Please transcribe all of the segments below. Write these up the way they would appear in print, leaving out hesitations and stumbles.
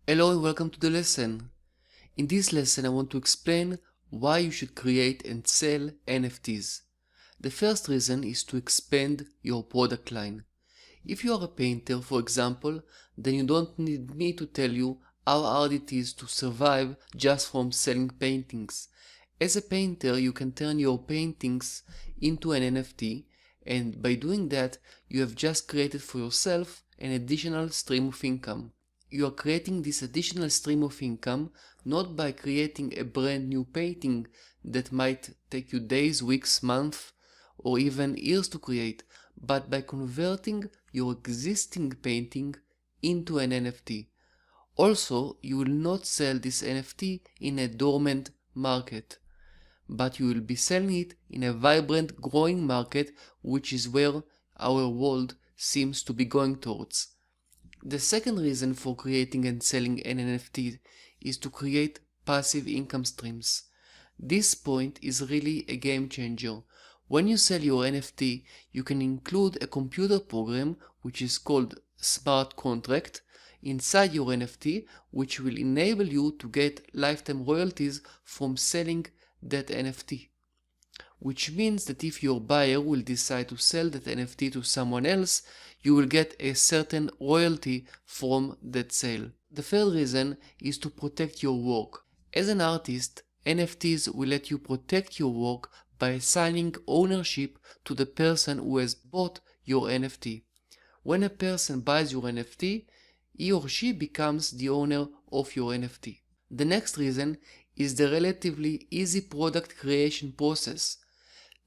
Hello and welcome to the lesson. In this lesson I want to explain why you should create and sell NFTs. The first reason is to expand your product line. If you are a painter, for example, then you don't need me to tell you how hard it is to survive just from selling paintings. As a painter, you can turn your paintings into an NFT, and by doing that, you have just created for yourself an additional stream of income. You are creating this additional stream of income not by creating a brand new painting that might take you days, weeks, months, or even years to create, but by converting your existing painting into an NFT. Also, you will not sell this NFT in a dormant market, but you will be selling it in a vibrant, growing market, which is where our world seems to be going towards. The second reason for creating and selling an NFT is to create passive income streams. This point is really a game changer. When you sell your NFT, you can include a computer program which is called smart contract inside your NFT, which will enable you to get lifetime royalties from selling that NFT. Which means that if your buyer will decide to sell that NFT to someone else, you will get a certain royalty from that sale. The third reason is to protect your work. As an artist, NFTs will let you protect your work by assigning ownership to the person who has bought your NFT. When a person buys your NFT, he or she becomes the owner of your NFT. The next reason is the relatively easy product creation process.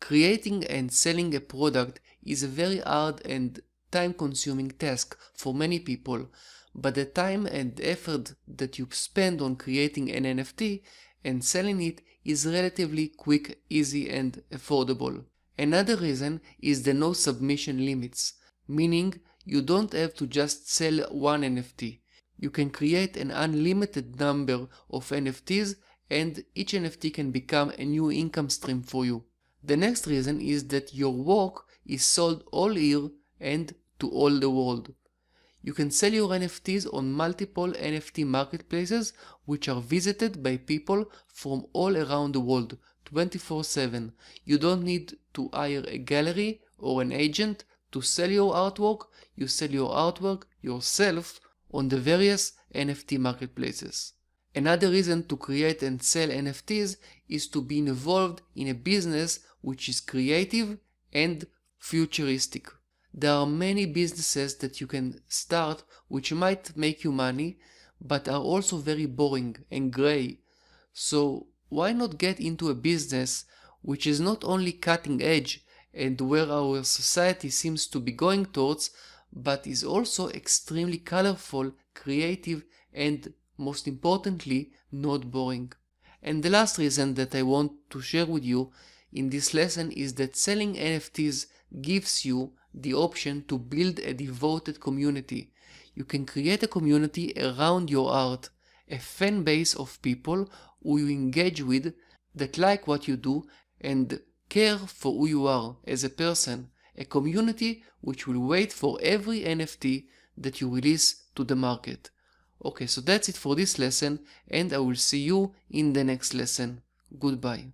Creating and selling a product is a very hard and time-consuming task for many people, but the time and effort that you spend on creating an NFT and selling it is relatively quick, easy and affordable. Another reason is the no submission limits, meaning you don't have to just sell one NFT. You can create an unlimited number of NFTs and each NFT can become a new income stream for you. The next reason is that your work is sold all year and to all the world. You can sell your NFTs on multiple NFT marketplaces which are visited by people from all around the world 24/7. You don't need to hire a gallery or an agent to sell your artwork. You sell your artwork yourself on the various NFT marketplaces. Another reason to create and sell NFTs is to be involved in a business which is creative and futuristic. There are many businesses that you can start which might make you money but are also very boring and grey. So why not get into a business which is not only cutting edge and where our society seems to be going towards, but is also extremely colorful, creative and most importantly, not boring. And the last reason that I want to share with you in this lesson is that selling NFTs gives you the option to build a devoted community. You can create a community around your art, a fan base of people who you engage with that like what you do and care for who you are as a person, a community which will wait for every NFT that you release to the market. Okay, so that's it for this lesson and I will see you in the next lesson. Goodbye.